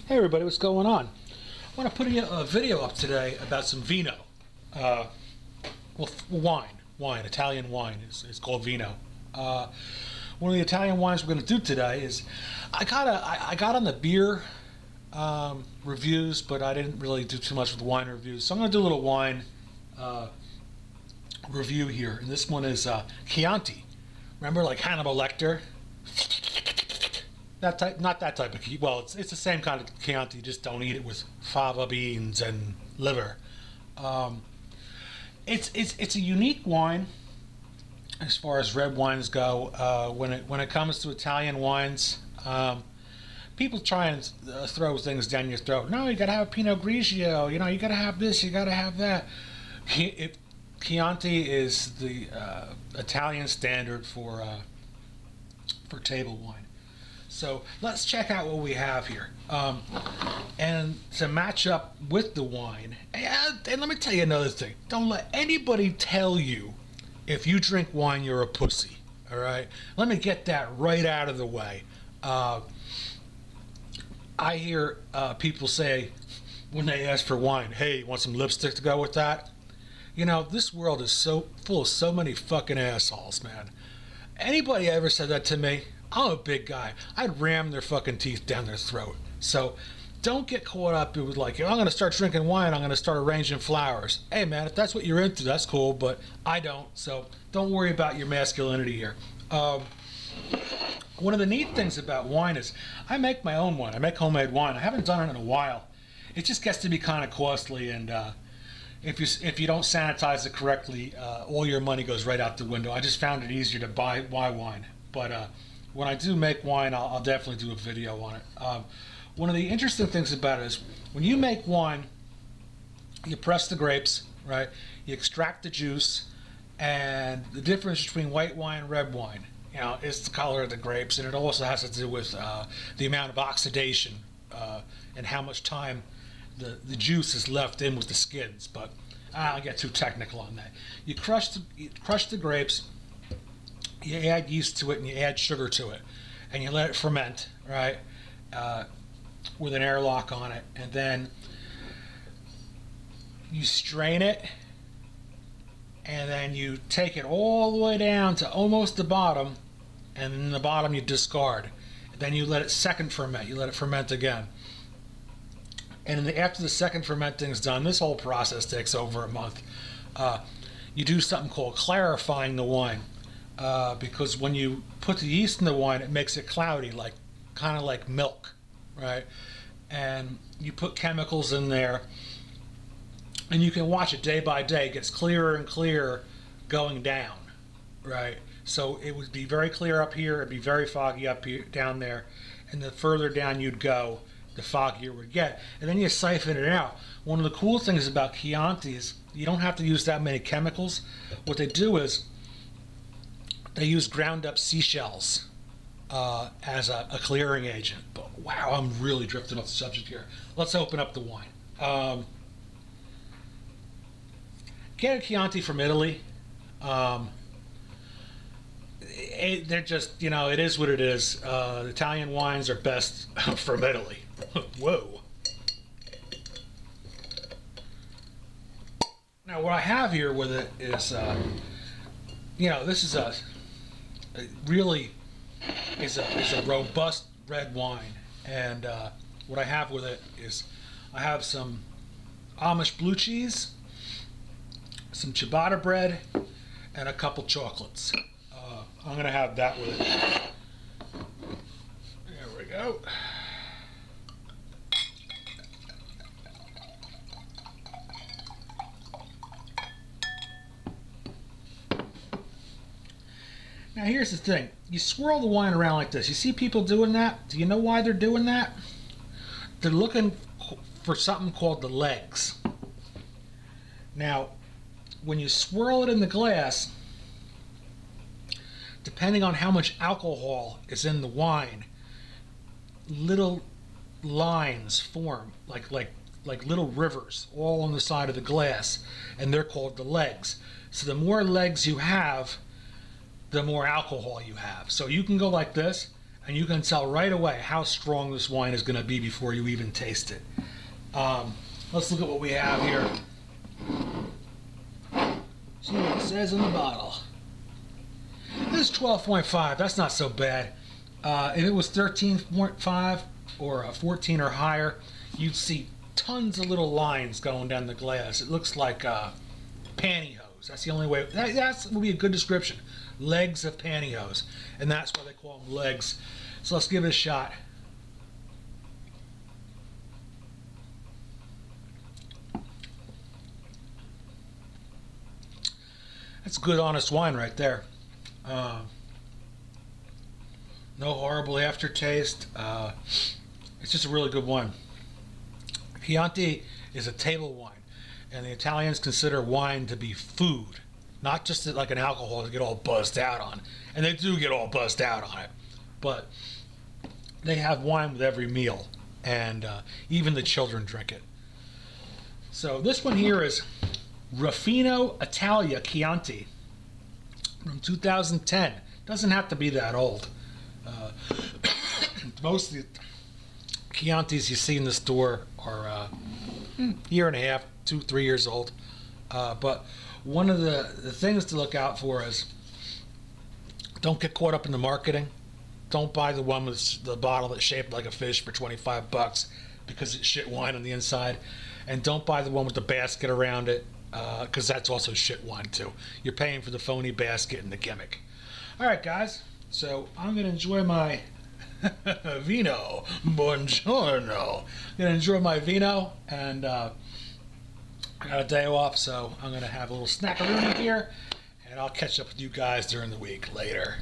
Hey everybody, what's going on? I want to put a video up today about some vino. Wine, Italian wine is called vino. One of the Italian wines we're going to do today is, I got on the beer reviews, but I didn't really do too much with wine reviews. So I'm going to do a little wine review here, and this one is Chianti. Remember, like Hannibal Lecter? That type, not that type of, well, it's the same kind of Chianti, you just don't eat it with fava beans and liver. It's a unique wine as far as red wines go. When it comes to Italian wines, people try and throw things down your throat. No, you gotta have a Pinot Grigio. You know, you gotta have this. You gotta have that. Chianti is the Italian standard for table wine. So let's check out what we have here. And to match up with the wine, and let me tell you another thing. Don't let anybody tell you if you drink wine, you're a pussy. All right? Let me get that right out of the way. I hear people say when they ask for wine, hey, you want some lipstick to go with that? You know, this world is so full of so many fucking assholes, man. Anybody ever said that to me? I'm a big guy. I'd ram their fucking teeth down their throat. So don't get caught up with like, I'm going to start drinking wine, I'm going to start arranging flowers. Hey man, if that's what you're into, that's cool, but I don't. So don't worry about your masculinity here. One of the neat things about wine is I make my own wine. I make homemade wine. I haven't done it in a while. It just gets to be kind of costly, and if you don't sanitize it correctly, all your money goes right out the window. I just found it easier to buy wine. But when I do make wine, I'll definitely do a video on it. One of the interesting things about it is when you make wine, you press the grapes, right? You extract the juice, and the difference between white wine and red wine, you know, is the color of the grapes, and it also has to do with the amount of oxidation and how much time the juice is left in with the skins. But I'll get too technical on that. You crush the grapes. You add yeast to it and you add sugar to it, and you let it ferment, right, with an airlock on it, and then you strain it, and then you take it all the way down to almost the bottom, and in the bottom you discard. Then you let it second ferment. You let it ferment again, and after the second fermenting is done, this whole process takes over a month. You do something called clarifying the wine. Because when you put the yeast in the wine, it makes it cloudy, kind of like milk, right? And you put chemicals in there, and you can watch it day by day. It gets clearer and clearer going down, right? So it would be very clear up here, it'd be very foggy up here, down there, and the further down you'd go, the foggier it would get. And then you siphon it out. One of the cool things about Chianti is you don't have to use that many chemicals. What they do is they use ground up seashells as a clearing agent. But wow, I'm really drifting off the subject here. Let's open up the wine. Get a Chianti from Italy. They're just, you know, it is what it is. Italian wines are best from Italy. Whoa. Now what I have here with it is, you know, this is really is a robust red wine, and what I have with it is I have some Amish blue cheese, some ciabatta bread, and a couple chocolates. I'm gonna have that with it. There we go. Now here's the thing, you swirl the wine around like this. You see people doing that? Do you know why they're doing that? They're looking for something called the legs. Now, when you swirl it in the glass, depending on how much alcohol is in the wine, little lines form, like little rivers, all on the side of the glass, and they're called the legs. So the more legs you have, the more alcohol you have. So you can go like this, and you can tell right away how strong this wine is going to be before you even taste it. Let's look at what we have here. See what it says in the bottle. This is 12.5. That's not so bad. If it was 13.5 or 14 or higher, you'd see tons of little lines going down the glass. It looks like pantyhose. That's the only way. That would be a good description. Legs of pantyhose. And that's why they call them legs. So let's give it a shot. That's good, honest wine right there. No horrible aftertaste. It's just a really good wine. Chianti is a table wine, and the Italians consider wine to be food, not just like an alcohol to get all buzzed out on. And they do get all buzzed out on it, but they have wine with every meal, and even the children drink it. So this one here is Ruffino Italia Chianti from 2010. Doesn't have to be that old. Most of the Chiantis you see in the store are year and a half, 2-3 years old. But one of the things to look out for is don't get caught up in the marketing. Don't buy the one with the bottle that's shaped like a fish for $25 because it's shit wine on the inside. And don't buy the one with the basket around it because that's also shit wine too. You're paying for the phony basket and the gimmick. All right, guys. So I'm going to enjoy my vino. Buongiorno. I'm going to enjoy my vino, and I got a day off, so I'm going to have a little snackaroonie here, and I'll catch up with you guys during the week later.